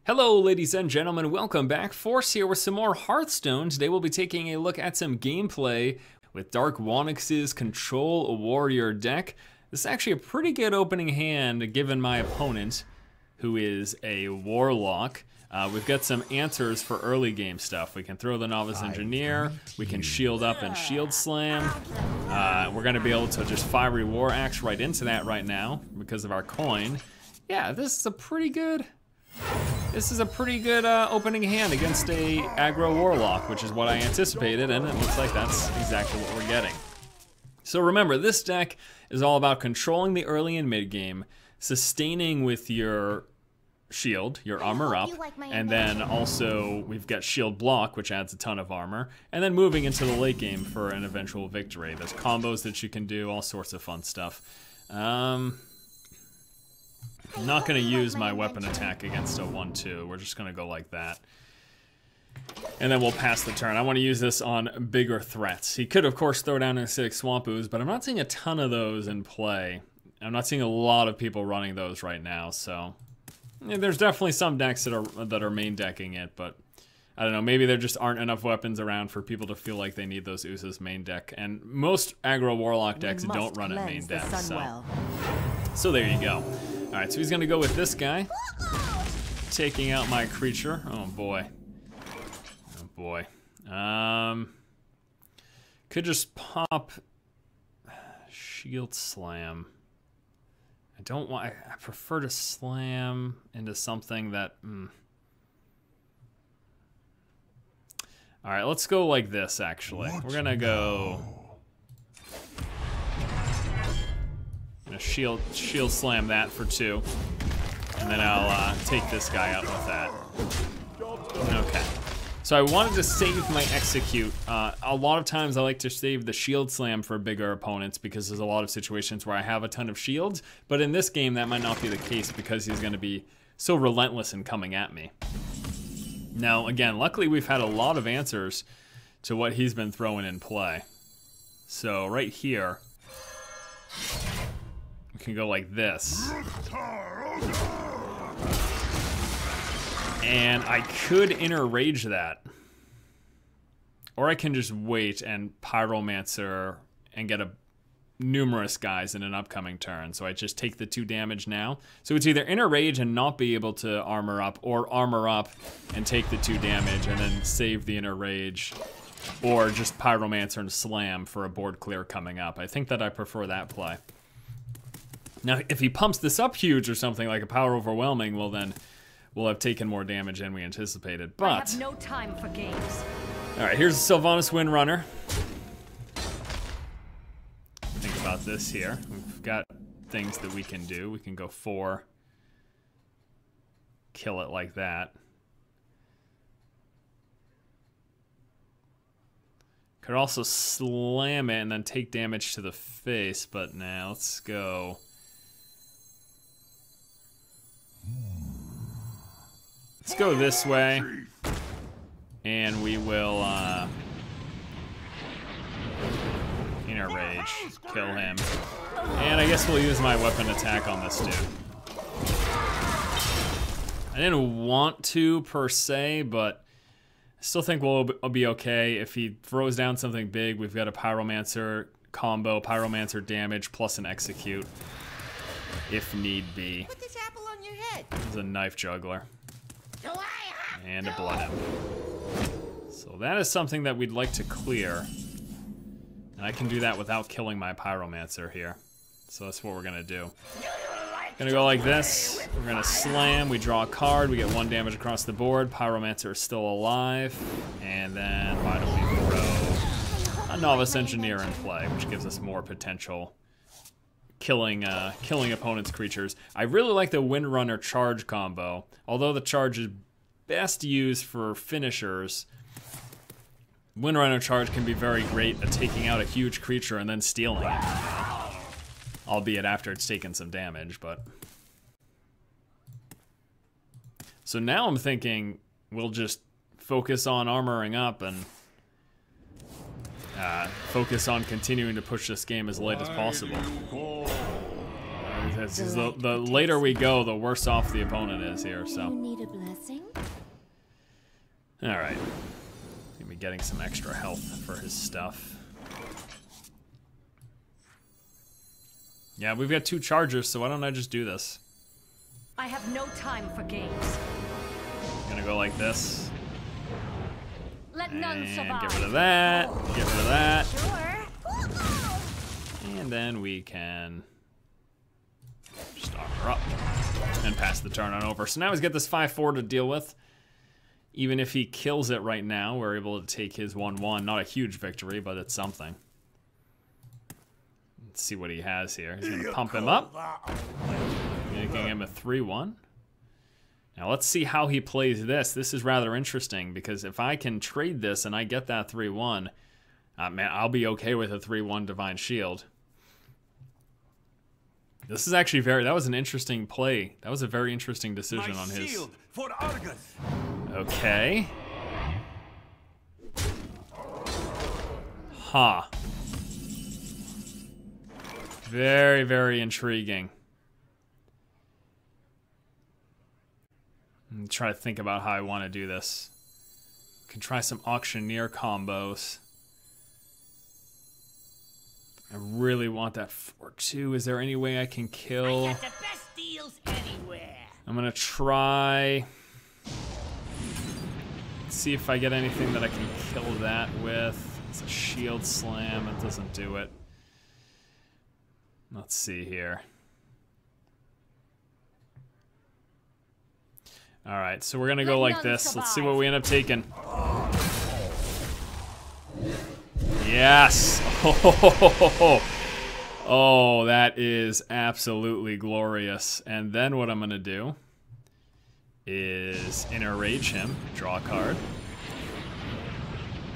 Hello ladies and gentlemen, welcome back. Force here with some more Hearthstone. Today we'll be taking a look at some gameplay with Darkwonyx's Control Warrior deck. This is actually a pretty good opening hand given my opponent, who is a Warlock. We've got some answers for early game stuff. We can throw the Novice Engineer, we can shield up and shield slam. We're gonna be able to just Fiery War Axe right into that right now because of our coin. Yeah, this is a pretty good opening hand against a aggro Warlock, which is what I anticipated, and it looks like that's exactly what we're getting. So remember, this deck is all about controlling the early and mid game, sustaining with your shield, your armor up, and then also we've got shield block, which adds a ton of armor, and then moving into the late game for an eventual victory. There's combos that you can do, all sorts of fun stuff. I'm not going to use my weapon attack against a 1-2. We're just going to go like that. And then we'll pass the turn. I want to use this on bigger threats. He could, of course, throw down an acidic swamp ooze, but I'm not seeing a ton of those in play. I'm not seeing a lot of people running those right now, so... Yeah, there's definitely some decks that are main decking it, but... I don't know, maybe there just aren't enough weapons around for people to feel like they need those oozes main deck. And most aggro Warlock decks don't run it main deck, so there you go. Alright, so he's gonna go with this guy, taking out my creature. Oh boy. Oh boy. Could just pop shield slam. I prefer to slam into something that... Alright, let's go like this, actually. We're gonna go... Shield slam that for 2, and then I'll take this guy out with that. Okay. So I wanted to save my execute. A lot of times I like to save the shield slam for bigger opponents because there's a lot of situations where I have a ton of shields, but in this game that might not be the case because he's going to be so relentless in coming at me. Now again, luckily we've had a lot of answers to what he's been throwing in play. So right here, we can go like this. And I could inner rage that. Or I can just wait and Pyromancer and get numerous guys in an upcoming turn. So I just take the 2 damage now. So it's either inner rage and not be able to armor up, or armor up and take the 2 damage and then save the inner rage. Or just Pyromancer and slam for a board clear coming up. I think that I prefer that play. Now, if he pumps this up huge or something like a power overwhelming, well then we'll have taken more damage than we anticipated. But I have no time for games. All right, here's a Sylvanas Windrunner. Think about this here. We've got things that we can do. We can go 4, kill it like that. Could also slam it and then take damage to the face, but now let's go. Let's go this way, and we will inner rage, kill him, and I guess we'll use my weapon attack on this dude. I didn't want to per se, but I still think we'll be okay. If he throws down something big, we've got a Pyromancer combo, Pyromancer damage plus an execute, if need be. Put this apple on your head. There's a knife juggler. And a blood imp. So that is something that we'd like to clear. And I can do that without killing my Pyromancer here. So that's what we're gonna do. Gonna go like this. We're gonna slam, we draw a card, we get 1 damage across the board. Pyromancer is still alive. And then why don't we throw a Novice Engineer in play, which gives us more potential killing opponents' creatures. I really like the Windrunner charge combo. Although the charge is best used for finishers, Windrunner charge can be very great at taking out a huge creature and then stealing it. Albeit after it's taken some damage, but... So now I'm thinking we'll just focus on armoring up and focus on continuing to push this game as late as possible. The later we go, the worse off the opponent is here, so. You need a blessing? Alright. Gonna be getting some extra health for his stuff. Yeah, we've got 2 chargers, so why don't I just do this? I have no time for games. Gonna go like this. Let none survive. Get rid of that. Get rid of that. Sure. And then we can just armor up and pass the turn on over. So now he's got this 5/4 to deal with. Even if he kills it right now, we're able to take his 1/1. Not a huge victory, but it's something. Let's see what he has here. He's gonna pump him up, making him a 3/1. Now let's see how he plays this. This is rather interesting because if I can trade this and I get that 3/1, man, I'll be okay with a 3/1 Divine Shield. This is actually that was an interesting play. That was a very interesting decision on his. Shield for Argus. Okay. Huh. Very, very intriguing. I'm trying to think about how I want to do this. Can try some auctioneer combos. I really want that 4/2. Is there any way I can kill? I got the best deals anywhere. I'm gonna try. See if I get anything that I can kill that with. It's a shield slam. It doesn't do it. Let's see here. All right, so we're gonna go like this. Let's see what we end up taking. Yes. Oh, that is absolutely glorious. And then what I'm gonna do is Inner Rage him, draw a card.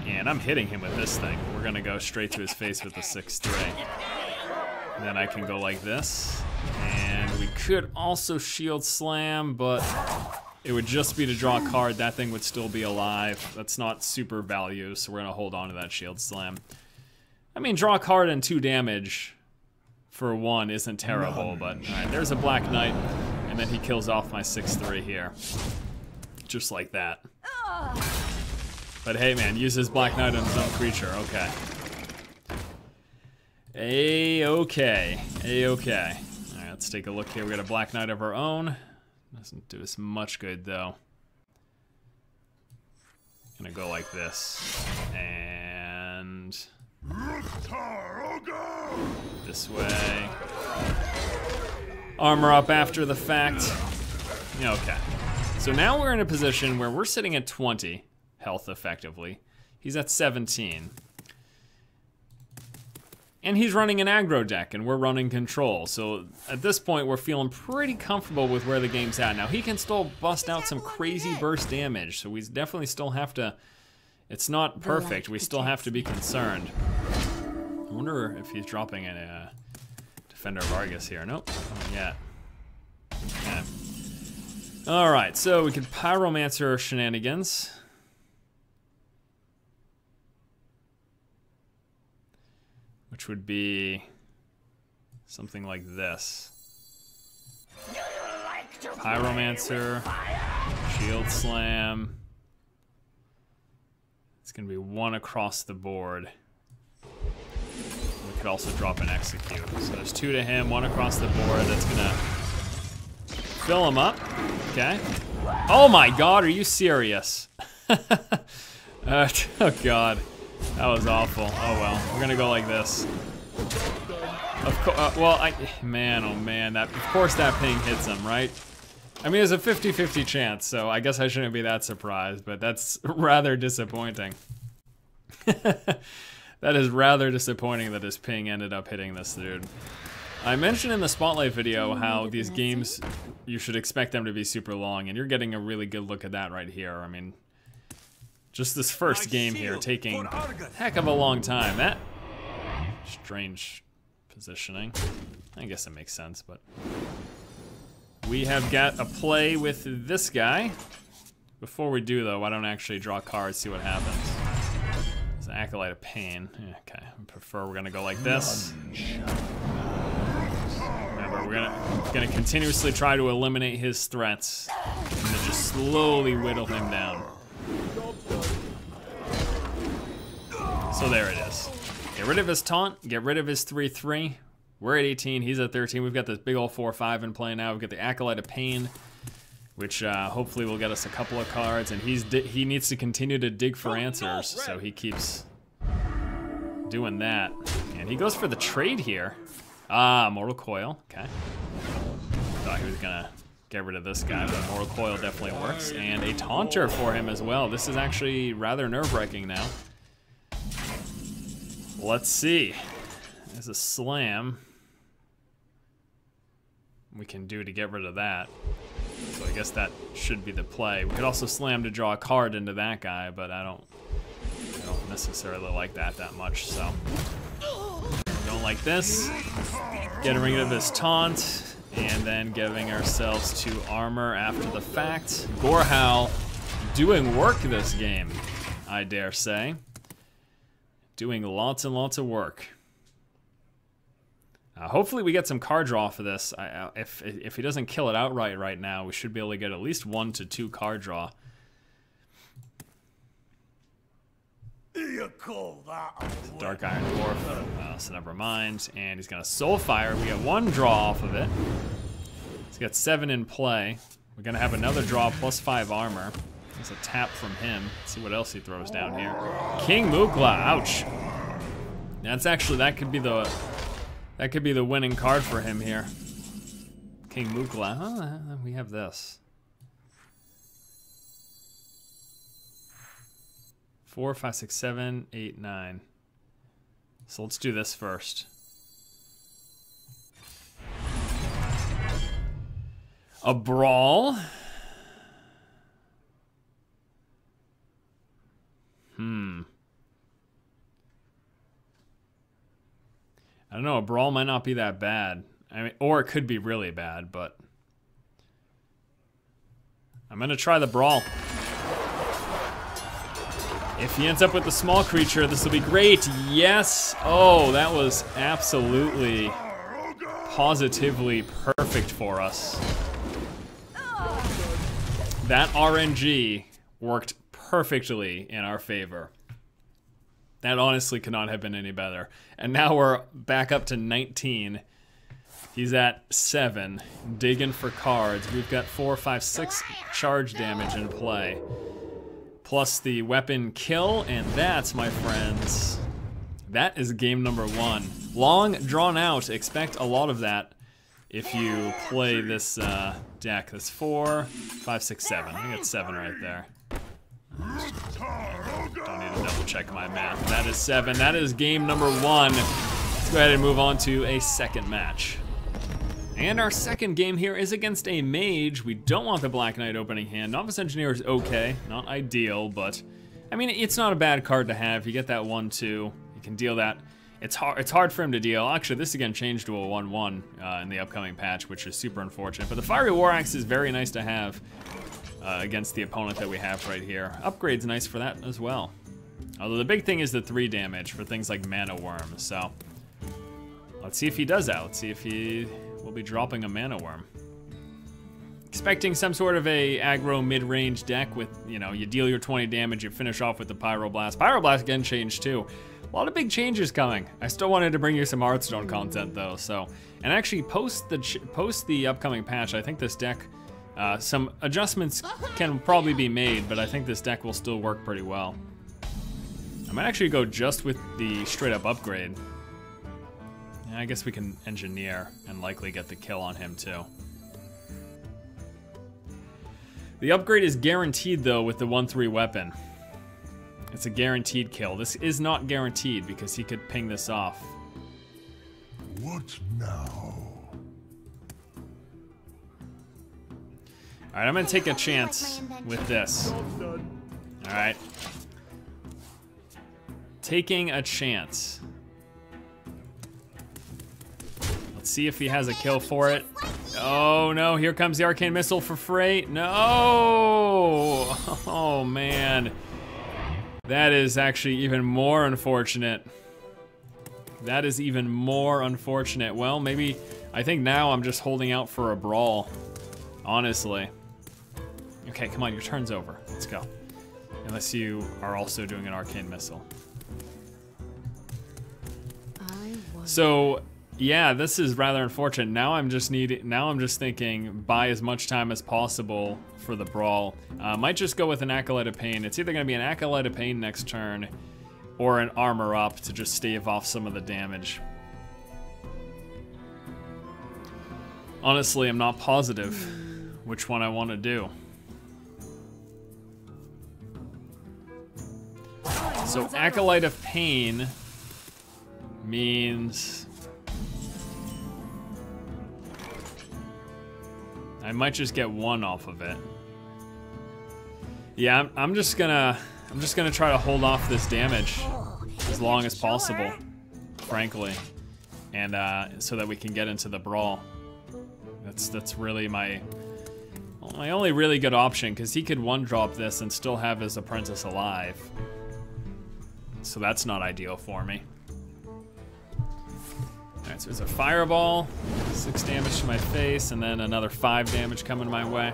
And I'm hitting him with this thing. We're gonna go straight to his face with the 6/3. And then I can go like this. And we could also shield slam, but it would just be to draw a card. That thing would still be alive. That's not super value, so we're gonna hold on to that shield slam. I mean, draw a card and 2 damage for 1 isn't terrible, but alright, there's a Black Knight, and then he kills off my 6/3 here. Just like that. But hey man, use his Black Knight on his own creature, okay. A-okay, A-okay. Alright, let's take a look here. We got a Black Knight of our own. Doesn't do us much good though. Gonna go like this. And this way. Armor up after the fact. Okay. So now we're in a position where we're sitting at 20 health effectively. He's at 17. And he's running an aggro deck, and we're running control. So at this point, we're feeling pretty comfortable with where the game's at. Now, he can still bust out some crazy burst damage, so we definitely still have to... It's not perfect. We still have to be concerned. I wonder if he's dropping a Defender of Argus here. Nope, not yet. Okay. All right, so we could Pyromancer shenanigans. Which would be something like this. Pyromancer, Shield Slam. It's gonna be 1 across the board. We could also drop an Execute. So there's 2 to him, 1 across the board. That's gonna fill him up. Okay. Oh my god, are you serious? Oh god. That was awful. Oh well, we're gonna go like this. Of course, well, man, oh man, of course that ping hits him, right? I mean, it's a 50-50 chance, so I guess I shouldn't be that surprised, but that's rather disappointing. That is rather disappointing that his ping ended up hitting this dude. I mentioned in the Spotlight video how these games, you should expect them to be super long, and you're getting a really good look at that right here. I mean, just this first game here taking a heck of a long time. That strange positioning. I guess it makes sense, but we have got a play with this guy. Before we do though, why don't I actually draw cards, see what happens. It's an Acolyte of Pain. Okay, I prefer we're gonna go like this. Remember, we're gonna continuously try to eliminate his threats and then just slowly whittle him down. So there it is. Get rid of his taunt, get rid of his 3/3. We're at 18, he's at 13. We've got this big old 4/5 in play now. We've got the Acolyte of Pain, which hopefully will get us a couple of cards, and he needs to continue to dig for answers, so he keeps doing that. And he goes for the trade here. Mortal Coil, okay. Thought he was gonna get rid of this guy, but Mortal Coil definitely works. And a Taunter for him as well. This is actually rather nerve-wracking now. Let's see. There's a Slam we can do to get rid of that. So I guess that should be the play. We could also Slam to draw a card into that guy, but I don't necessarily like that much, so. Don't like this. Getting rid of his taunt, and then giving ourselves 2 armor after the fact. Gorehowl doing work this game, I dare say. Doing lots and lots of work. Hopefully we get some card draw for this. If he doesn't kill it outright right now, we should be able to get at least 1 to 2 card draw. You call that a Dark Iron Dwarf, so never mind. And he's gonna Soulfire. We get 1 draw off of it. He's got 7 in play. We're gonna have another draw plus 5 armor. There's a tap from him. Let's see what else he throws down here. King Mukla, ouch. That's actually, that could be the winning card for him here. King Mukla, oh, we have this. 4, 5, 6, 7, 8, 9. So let's do this first. A Brawl. I don't know, a Brawl might not be that bad. I mean, or it could be really bad, but I'm gonna try the Brawl. If he ends up with the small creature, this will be great. Yes. Oh, that was absolutely, positively perfect for us. That RNG worked perfectly in our favor. That honestly could not have been any better. And now we're back up to 19. He's at 7, digging for cards. We've got 4, 5, 6 charge damage in play. Plus the weapon kill, and that's, my friends, that is game number 1. Long, drawn out, expect a lot of that if you play this deck. That's 4, 5, 6, 7. I think it's 7 right there. Don't need to double check my math. That is 7. That is game number 1. Let's go ahead and move on to a second match. And our second game here is against a mage. We don't want the Black Knight opening hand. Novice Engineer is okay, not ideal, but I mean, it's not a bad card to have. You get that 1-2, you can deal that. It's hard for him to deal. Actually, this again changed to a 1-1 in the upcoming patch, which is super unfortunate. But the Fiery War Axe is very nice to have against the opponent that we have right here. Upgrade's nice for that as well. Although the big thing is the 3 damage for things like Mana Worm. So let's see if he does that. Let's see if he will be dropping a Mana Worm. Expecting some sort of a aggro mid-range deck with, you know, you deal your 20 damage, you finish off with the Pyroblast. Pyroblast again changed too. A lot of big changes coming. I still wanted to bring you some Hearthstone content though, so. And actually post the upcoming patch, I think this deck, some adjustments can probably be made, but I think this deck will still work pretty well. I might actually go just with the straight up upgrade. I guess we can engineer and likely get the kill on him too. The upgrade is guaranteed though with the 1-3 weapon. It's a guaranteed kill. This is not guaranteed because he could ping this off. What now? All right, I'm gonna take a chance with this. All right. Taking a chance. Let's see if he has a kill for it. Oh no, here comes the Arcane Missile for free. No! Oh man. That is actually even more unfortunate. That is even more unfortunate. Well, maybe I think now I'm just holding out for a brawl, honestly. Okay, come on, your turn's over. Let's go. Unless you are also doing an arcane missile. So, yeah, this is rather unfortunate. Now I'm just thinking buy as much time as possible for the brawl. Might just go with an Acolyte of Pain. It's either gonna be an Acolyte of Pain next turn or an Armor Up to just stave off some of the damage. Honestly, I'm not positive which one I want to do. So Acolyte of Pain means I might just get one off of it. Yeah, I'm just gonna try to hold off this damage as long as possible, frankly, and so that we can get into the brawl. That's really my only really good option, because he could one-drop this and still have his apprentice alive. So that's not ideal for me. Alright, so there's a fireball, 6 damage to my face, and then another 5 damage coming my way.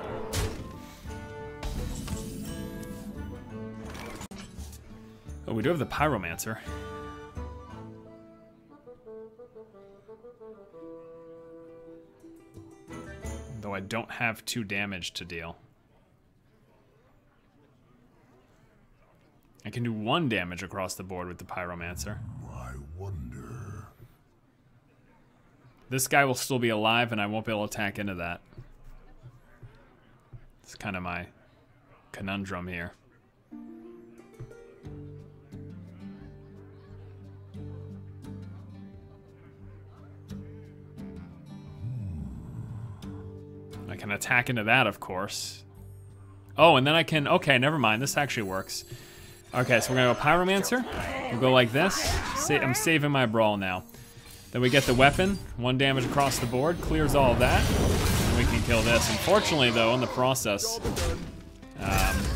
Oh, we do have the Pyromancer. Though I don't have 2 damage to deal. I can do 1 damage across the board with the Pyromancer. I wonder. This guy will still be alive and I won't be able to attack into that. It's kind of my conundrum here. I can attack into that, of course. Oh, and then I can... Okay, never mind. This actually works. Okay, so we're gonna go Pyromancer. We'll go like this. I'm saving my brawl now. Then we get the weapon. 1 damage across the board. Clears all of that. And we can kill this. Unfortunately, though, in the process,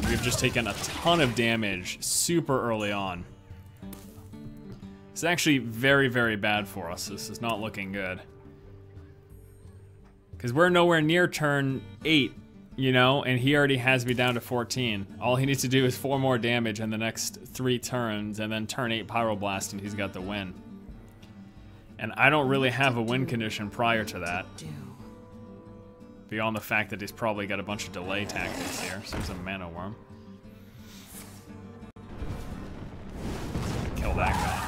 we've just taken a ton of damage super early on. It's actually very, very bad for us. This is not looking good. Because we're nowhere near turn 8, you know, and he already has me down to 14. All he needs to do is 4 more damage in the next 3 turns, and then turn 8 Pyroblast, and he's got the win. And I don't really have a win condition prior to that. Beyond the fact that he's probably got a bunch of delay tactics here. So there's a Mana Worm. Kill that guy.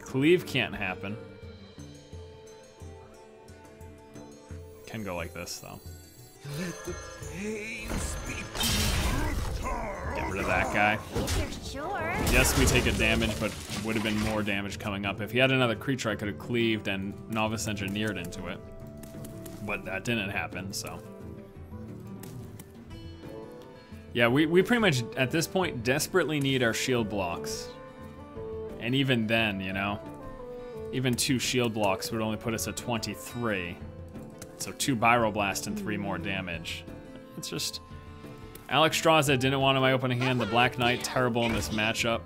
Cleave can't happen. Can go like this though. Let the pains be. Get rid of that guy. Sure. Yes, we take a damage, but would have been more damage coming up. If he had another creature, I could have cleaved and Novice Engineered into it. But that didn't happen, so. Yeah, we pretty much, at this point, desperately need our shield blocks. And even then, you know, even 2 shield blocks would only put us at 23. So 2 Pyroblast and 3 more damage. It's just... Alexstrasza didn't want in my opening hand. The Black Knight, terrible in this matchup.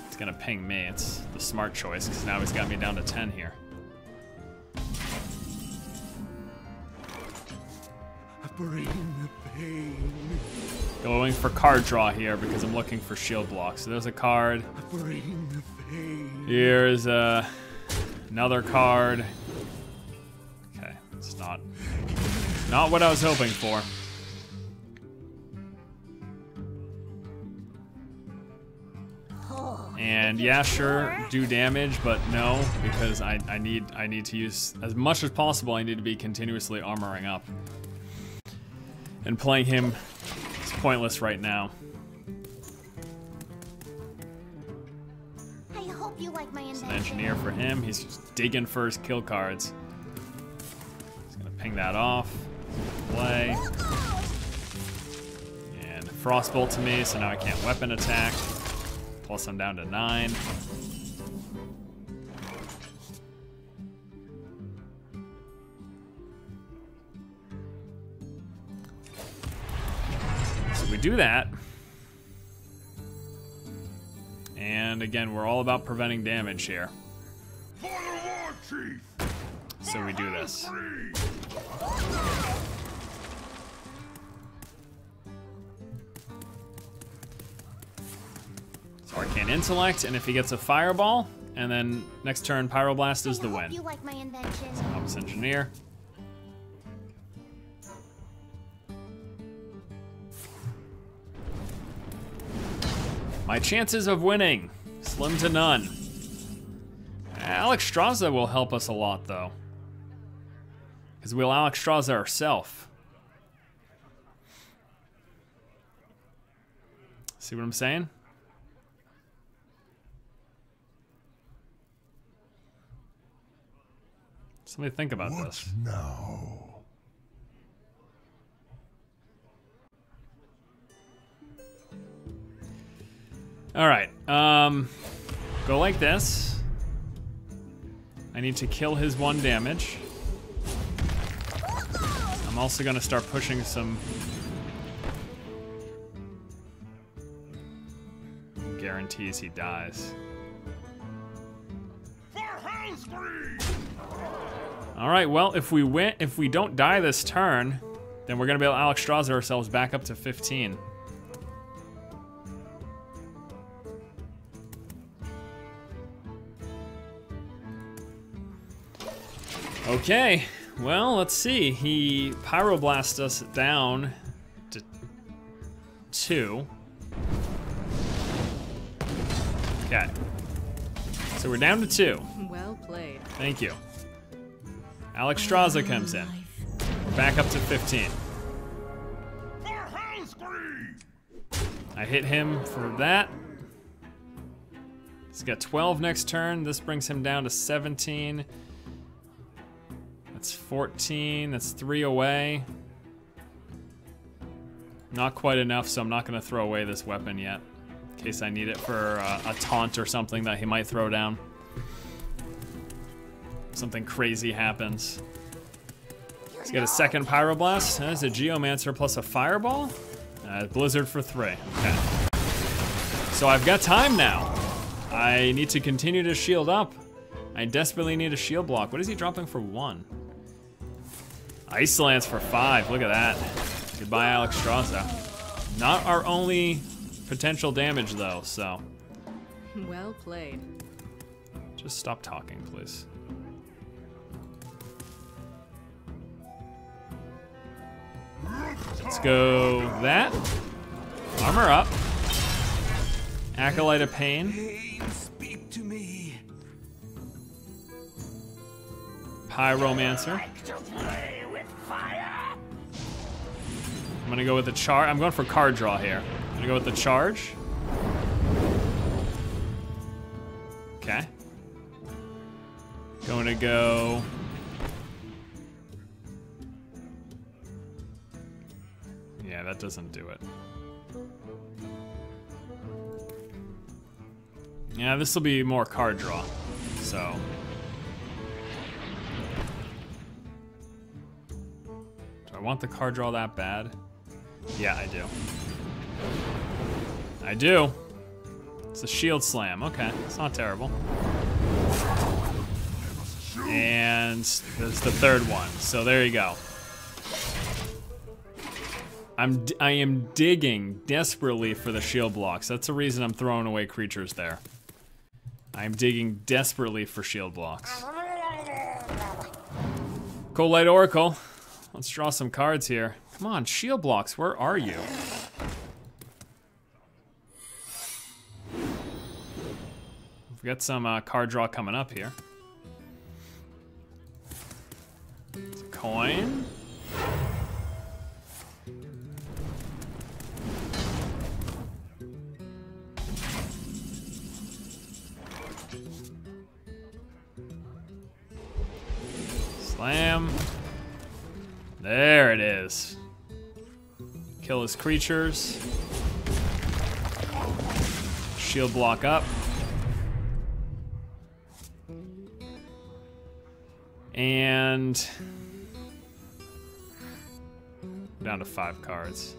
It's gonna ping me. It's the smart choice, because now he's got me down to 10 here. Bring the pain. Going for card draw here, because I'm looking for shield blocks. So there's a card. Bring the pain. Here's another card. Okay, it's not what I was hoping for. And yeah, sure, do damage, but no, because I need to use as much as possible. I need to be continuously armoring up. And playing him is pointless right now. I hope you like my It's an engineer for him. He's just digging for his kill cards. He's gonna ping that off. Play. And Frostbolt to me, so now I can't weapon attack. Plus I'm down to 9. So we do that. And again, we're all about preventing damage here. For the war chief. So we do this. So Arcane Intellect, and if he gets a Fireball, and then next turn Pyroblast is the I hope win. you like my invention. Novice Engineer. My chances of winning, slim to none. Alexstrasza will help us a lot though. Because we'll Alexstrasza ourselves. See what I'm saying? Somebody think about What this. now? All right, go like this. I need to kill his 1 damage. I'm also gonna start pushing some guarantees he dies. All right, well, if we don't die this turn, then we're gonna be able to Alexstrasza ourselves back up to 15. Okay, well, let's see. He Pyroblasts us down to 2. Okay. So we're down to 2. Well played. Thank you. Alexstrasza comes in. We're back up to 15. I hit him for that. He's got 12 next turn. This brings him down to 17. That's 14, that's 3 away. Not quite enough, so I'm not gonna throw away this weapon yet. In case I need it for a taunt or something that he might throw down. Something crazy happens. He's got a second Pyroblast. That's a Geomancer plus a Fireball. Blizzard for 3, okay. So I've got time now. I need to continue to shield up. I desperately need a shield block. What is he dropping for 1? Ice Lance for 5, look at that. Goodbye, Alexstrasza. Not our only potential damage though, so. Well played. Just stop talking, please. Let's go that. Armor up. Acolyte of Pain. Pain, speak to me. Pyromancer. I'm gonna go with the charge. I'm going for card draw here. I'm gonna go with the charge. Okay. Going to go. Yeah, that doesn't do it. Yeah, this will be more card draw. So. Do I want the card draw that bad? Yeah, I do. I do. It's a shield slam. Okay, it's not terrible. And there's the third one. So there you go. I am digging desperately for the shield blocks. That's the reason I'm throwing away creatures there. I'm digging desperately for shield blocks. Cold Light Oracle. Let's draw some cards here. Come on, shield blocks, where are you? We've got some card draw coming up here. It's a coin. Slam. There it is. Kill his creatures. Shield block up. And down to 5 cards.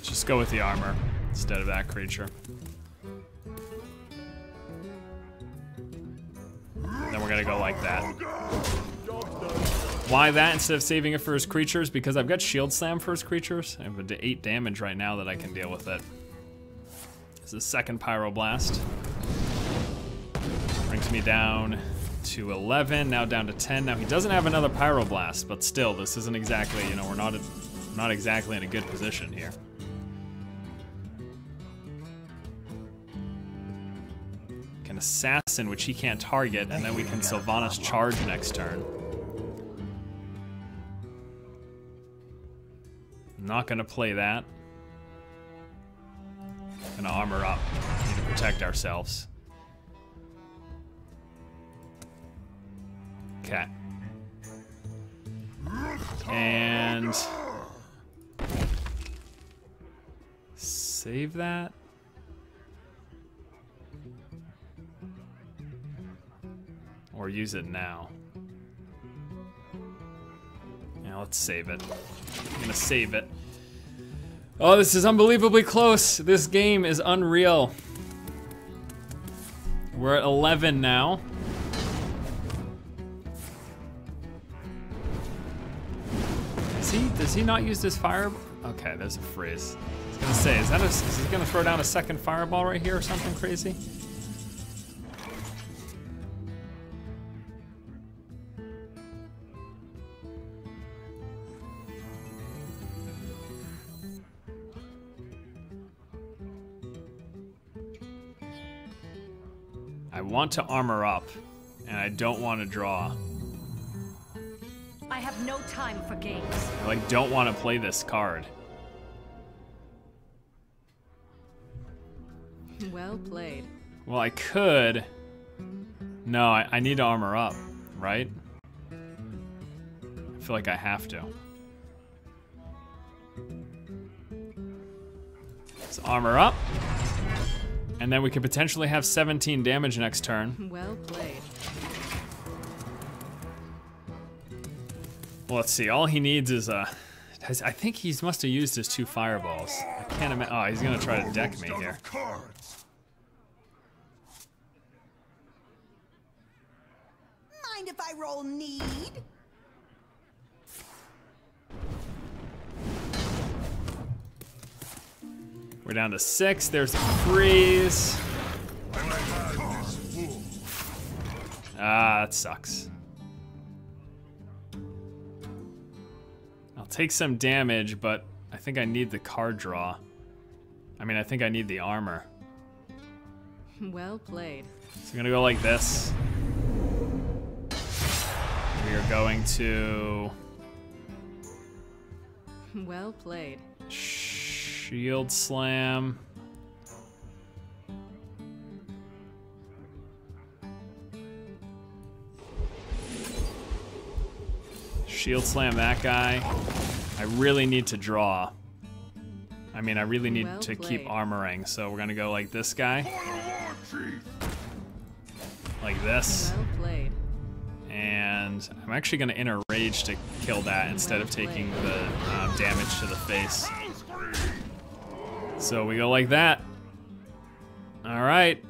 Just go with the armor. instead of that creature. Then we're gonna go like that. Why that instead of saving it for his creatures? Because I've got Shield Slam for his creatures. I have 8 damage right now that I can deal with it. This is second Pyroblast. Brings me down to 11, now down to 10. Now he doesn't have another Pyroblast, but still, this isn't exactly, you know, we're not exactly in a good position here. Can Assassin, which he can't target, and then we can Sylvanas Charge next turn. Not gonna play that. Gonna armor up. Need to protect ourselves. Okay. And save that. Or use it now. Yeah, let's save it. I'm gonna save it. Oh, this is unbelievably close. This game is unreal. We're at 11 now. Does he not use this fire? Okay, there's a freeze. I was gonna say, is he gonna throw down a second fireball right here or something crazy? I want to armor up, and I don't want to draw. I have no time for games. I don't want to play this card. Well played. Well, I could. No, I need to armor up, right? I feel like I have to. Let's armor up. And then we could potentially have 17 damage next turn. Well played. Well, let's see. All he needs is I think he must have used his 2 fireballs. I can't imagine. Oh, he's gonna try to deck me here. Mind if I roll need? We're down to 6. There's a freeze. Ah, that sucks. I'll take some damage, but I think I need the card draw. I mean, I think I need the armor. Well played. So I'm gonna go like this. We are going to Well played. Shield Slam. Shield Slam that guy. I really need to draw. I mean, I really need to keep armoring, so we're gonna go like this guy. Like this. Well played. And I'm actually gonna enter Rage to kill that instead of taking the damage to the face. So we go like that. All right.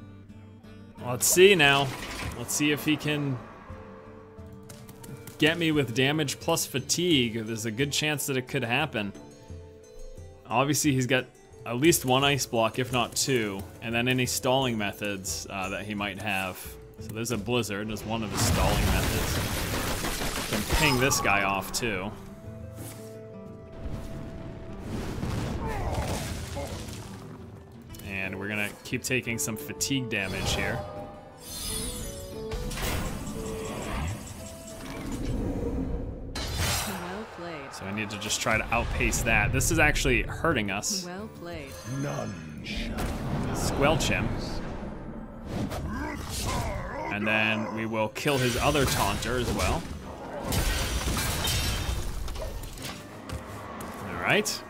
Let's see now. Let's see if he can get me with damage plus fatigue. There's a good chance that it could happen. Obviously, he's got at least 1 ice block, if not 2, and then any stalling methods that he might have. So there's a blizzard, there's one of his stalling methods. Can ping this guy off too. And we're gonna keep taking some fatigue damage here. Well played. So I need to just try to outpace that. This is actually hurting us. Well played. None shall. Squelch him. And then we will kill his other taunter as well. All right.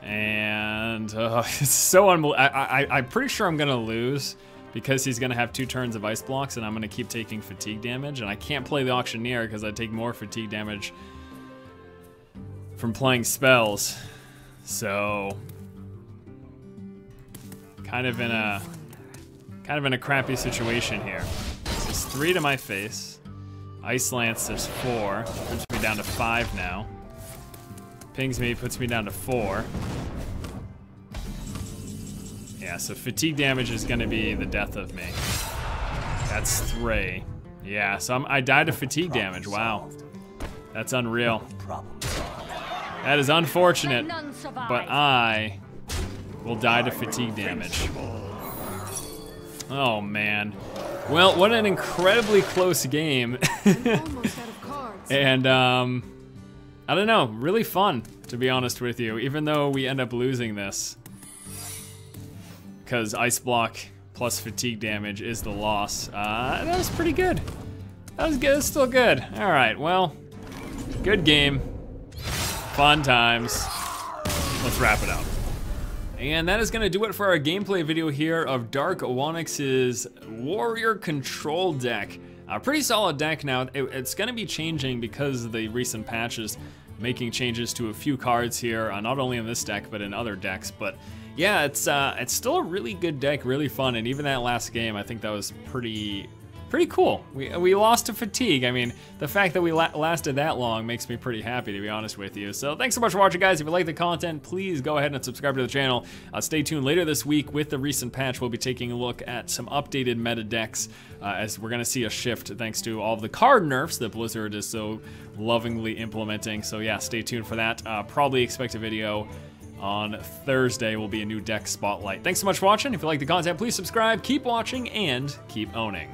And it's so unbelievable. I'm pretty sure I'm gonna lose because he's gonna have 2 turns of ice blocks and I'm gonna keep taking fatigue damage, and I can't play the Auctioneer because I take more fatigue damage from playing spells. So kind of in a crappy situation here. There's 3 to my face. Ice Lance, there's 4. Puts me down to 5 now. Pings me, puts me down to 4. Yeah, so fatigue damage is gonna be the death of me. That's 3. Yeah, so I died to fatigue damage. Wow. That's unreal. That is unfortunate, None survive. but I will die to fatigue damage. Oh man. Well, what an incredibly close game. Almost out of cards. And I don't know, really fun, to be honest with you, even though we end up losing this. Because Ice Block plus fatigue damage is the loss. That was pretty good. That was good, still good. All right, well, good game. Fun times. Let's wrap it up. And that is gonna do it for our gameplay video here of Darkwonyx's Warrior Control deck. A pretty solid deck now. It's gonna be changing because of the recent patches, making changes to a few cards here, not only in this deck, but in other decks. But yeah, it's still a really good deck, really fun, and even that last game, I think that was pretty cool. We lost to fatigue. I mean, the fact that we lasted that long makes me pretty happy, to be honest with you. So thanks so much for watching, guys. If you like the content, please go ahead and subscribe to the channel. Stay tuned later this week with the recent patch. We'll be taking a look at some updated meta decks as we're gonna see a shift thanks to all of the card nerfs that Blizzard is so lovingly implementing. So yeah, stay tuned for that. Probably expect a video on Thursday. Will be a new deck spotlight. Thanks so much for watching. If you like the content, please subscribe, keep watching, and keep owning.